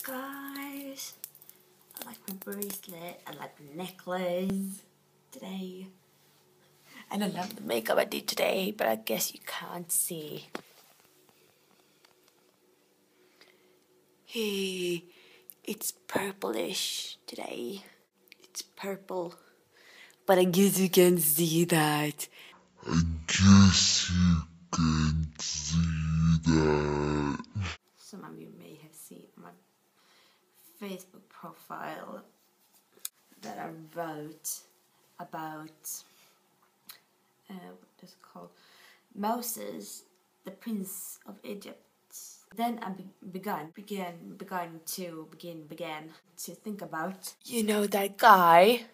guys, I like my bracelet, I like my necklace today. And I love the makeup I did today, but I guess you can't see. Hey, it's purplish today. It's purple. But I guess you can see that. Some of you may have seen my Facebook profile that I wrote about, what is it called? Moses, the Prince of Egypt. Then I began to think about, you know, that guy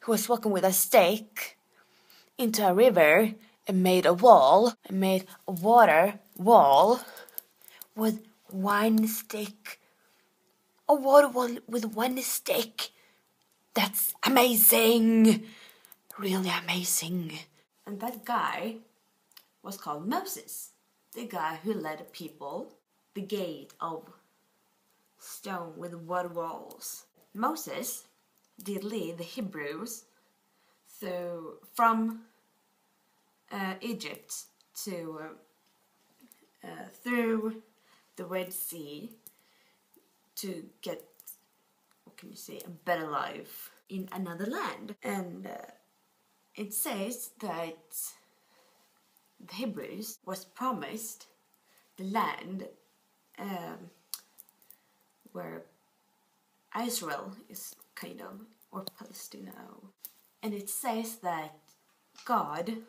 who was walking with a stick into a river and made a water wall with one stick. A water wall with one stick. That's amazing. Really amazing. And that guy was called Moses. The guy who led the people, the gate of stone with water walls. Moses did lead the Hebrews from Egypt to through the Red Sea to get, what can you say, a better life in another land. And it says that the Hebrews was promised the land where Israel is kind of, or Palestine. And it says that God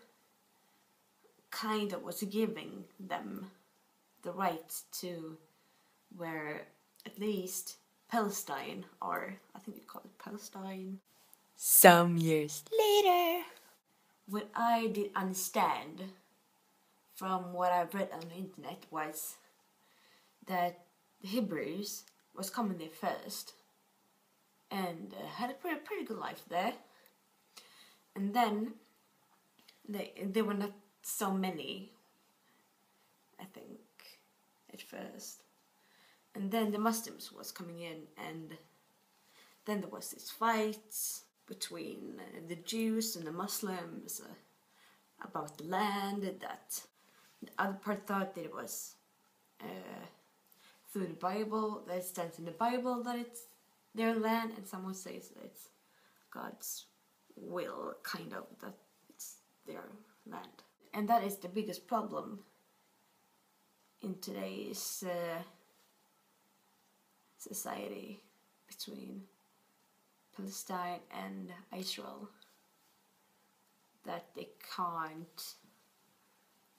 kind of was giving them the right to where at least Palestine, or I think you call it Palestine. Some years later, what I did understand from what I read on the internet was that the Hebrews was coming there first and had a pretty good life there. And then there were not so many, I think, at first. And then the Muslims was coming in, and then there was this fight between the Jews and the Muslims about the land. That the other part thought that it was through the Bible, that it stands in the Bible that it's their land, and someone says that it's God's will, kind of, that it's their land. And that is the biggest problem in today's society between Palestine and Israel, that they can't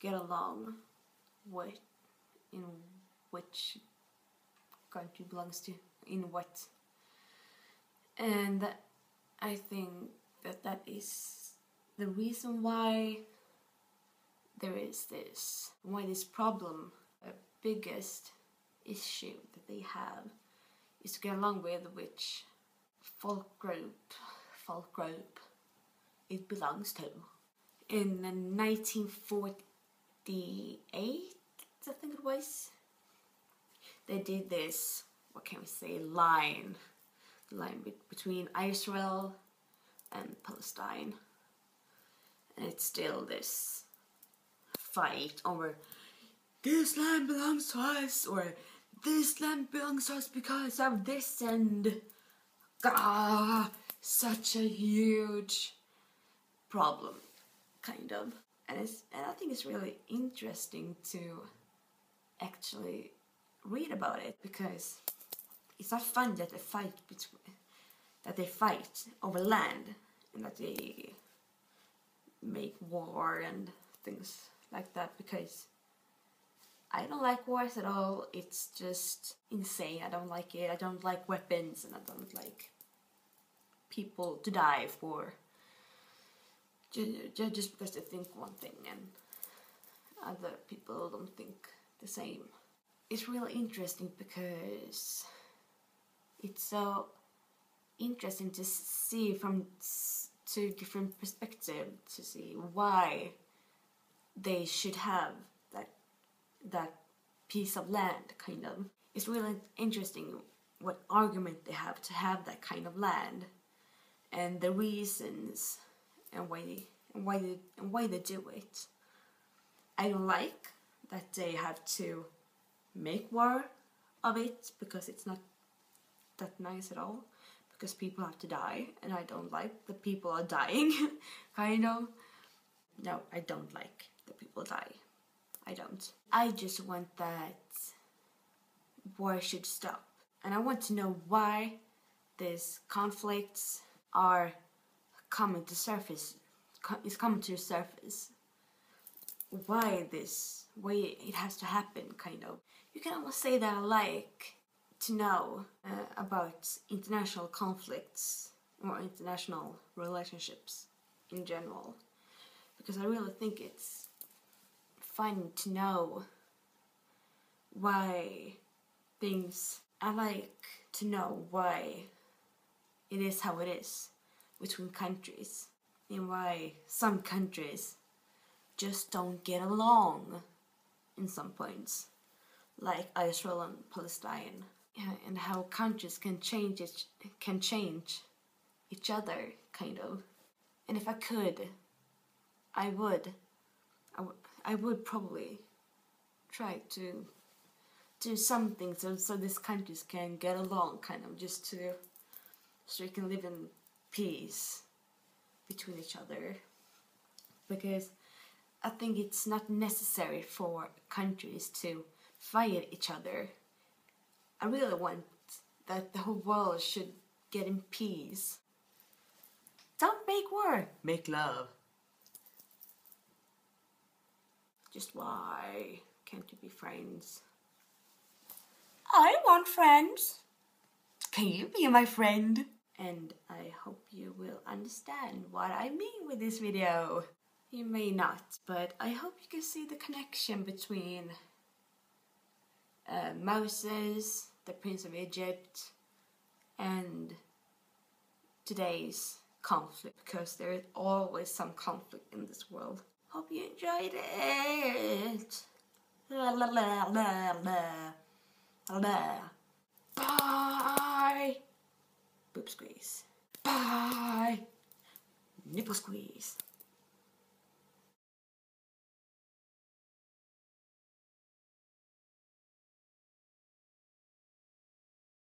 get along with in which country belongs to, in what. And I think that is the reason why there is this problem. The biggest issue that they have is to get along with which folk group it belongs to. In 1948, I think it was, they did this, what can we say, line between Israel and Palestine. And it's still this fight over this land belongs to us, or this land belongs to us because of this, and such a huge problem, kind of. And I think it's really interesting to actually read about it, because it's not fun that they fight over land, and that they make war and things like that, because I don't like wars at all. It's just insane. I don't like it. I don't like weapons, and I don't like people to die for just because they think one thing and other people don't think the same. It's really interesting because it's so interesting to see from two different perspectives, to see why they should have that piece of land, kind of. it's really interesting what argument they have to have that kind of land, and the reasons and why they do it. I don't like that they have to make war of it, because it's not that nice at all, because people have to die, and I don't like that people are dying. kind of. No, I don't like that people die. I don't. I just want that war should stop, and I want to know why these conflicts are coming to surface. Is coming to the surface. Why it has to happen, kind of. You can almost say that I like to know about international conflicts or international relationships in general, because I really think it's fun to know why I like to know why it is how it is between countries, and why some countries just don't get along in some points, like Israel and Palestine, and how countries can change each other, kind of. And if I could, I would probably try to do something so these countries can get along, kind of, so we can live in peace between each other. Because I think it's not necessary for countries to fight each other. I really want that the whole world should get in peace. Don't make war, make love. Just why can't you be friends? I want friends. Can you be my friend? And I hope you will understand what I mean with this video. You may not, but I hope you can see the connection between Moses, the Prince of Egypt, and today's conflict, because there is always some conflict in this world. Hope you enjoyed it. La la la la la la. Bye. Boob squeeze. Bye. Nipple squeeze.